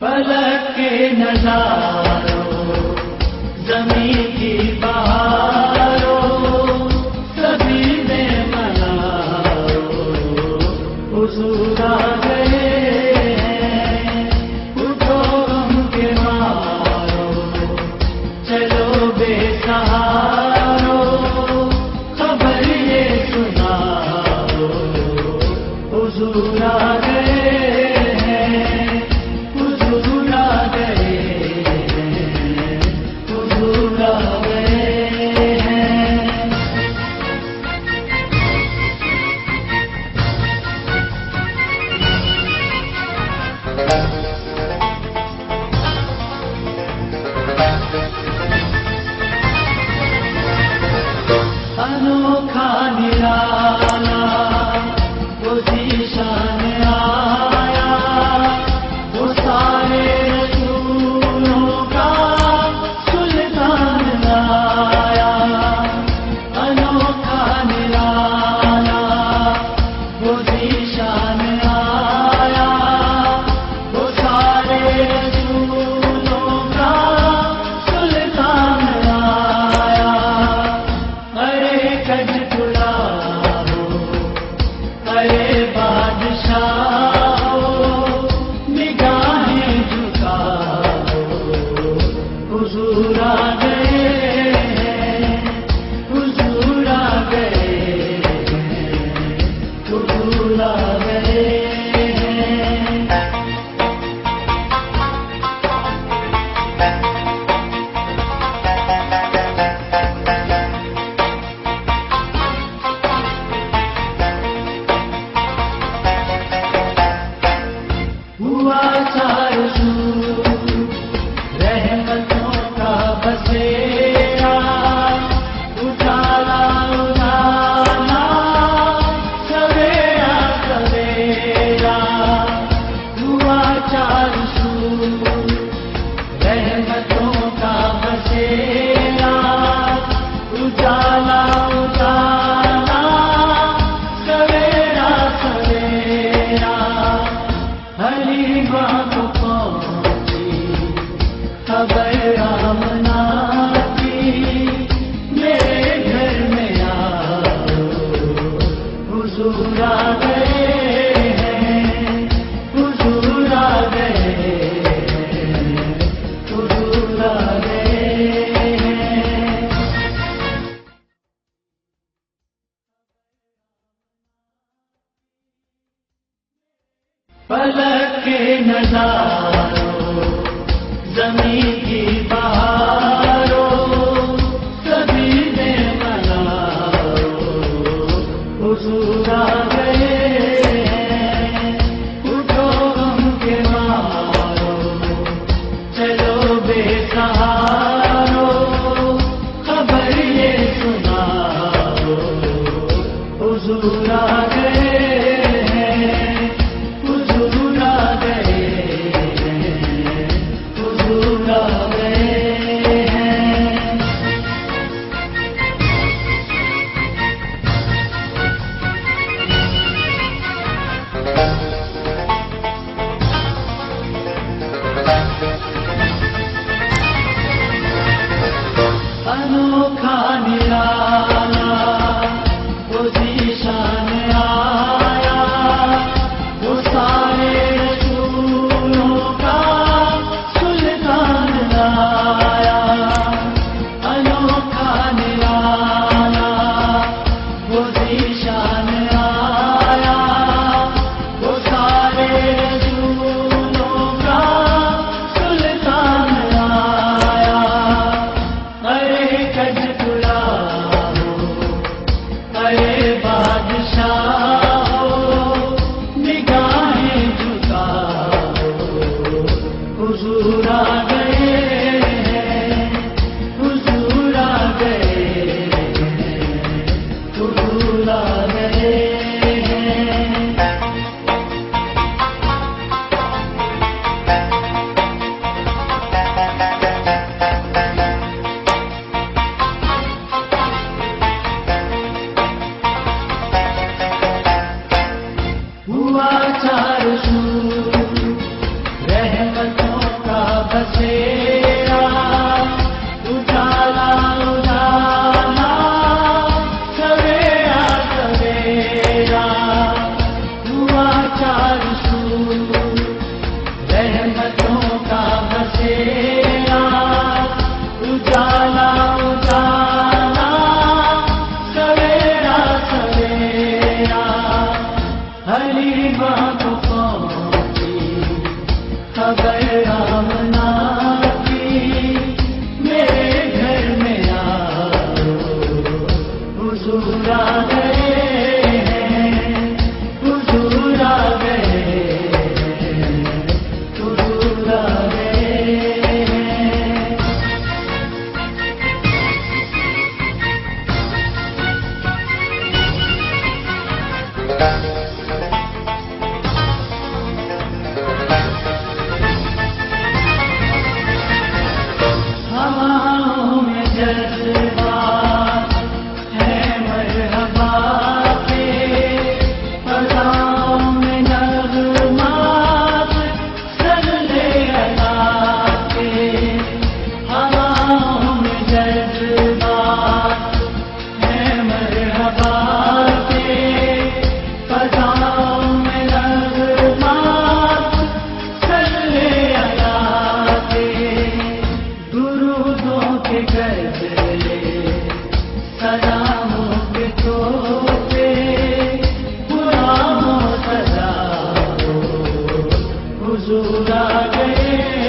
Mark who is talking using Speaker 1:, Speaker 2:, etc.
Speaker 1: पलक के नजारों जमीन की बहारों सभी में मनाओ हुजूर आ गए हैं। उठो गम के मारो चलो बेसहारो खबर ये सुनाओ हुजूर आ गए अनोखा निराला वो ज़ीशान आया, वो सारे रसूलों का सुल्तान आया। अनोखा निराला वो ज़ीशान आया, वो सारे रसूलों का सुल्तान आया। अरे कज तुड़ाओ, अरे बादशाह हो, निगाहें झुकाओ हुजूर आ गए हैं। हुजूर आ गए हैं। हुजूर आ गए हैं। हुआ चारों सूर रहमतों का बसेरा, उजाला उजाला सवेरा सवेरा। हुआ चारों सूर रहमतों का बसेरा, उजाला उजाला सवेरा सवेरा। हरी माँ को पहुँची खबर आमना की, मेरे घर में आओ हुजूर आ गए हैं। हुजूर आ गए हैं। हुजूर आ गए हैं। पलक के नजारों जमीन की बहारों सभी में मनाओ हुजूर आ गए हैं। उठो गम के मारो चलो बेसहारो खबर ये सुनाओ हुजूर आ गए हैं। हुजूर आ गए हैं। हुजूर आ गए हैं। अनोखा निराला वो ज़ीशान आया, वो सारे रसूलों का सुल्तान आया। अनोखा निराला वो ज़ीशान आया, वो सारे रसूलों का सुल्तान आया। अरे कज तुड़ाओ, अरे बादशाह हो, निगाहें झुकाओ हुजूर आ गए हैं। हुजूर आ गए हैं। हुजूर आ गए हैं। हुआ चारों सूर रहमतों बसेरा उजाला उजाला सवेरा सवेरा हुआ चार सूर रहमतों का बसेरा उजाला उजाला सवेरा सवेरा हरी माँ को पहुँची खबर आमना की मेरे घर में आओ हुजूर आ गए हैं हुजूर आ गए हैं हुजूर आ गए हैं। हवाओं में जज्बात है मरहबा के फज़ाओं में नग़मात सल्ले अला के हवाओं में जज्बात है मरहबा के फज़ाओं में नग़मात सल्ले अला के दुरूदों के गज़ले सलामों के तोहफे गुलामों सजाओ हुजूर आ गए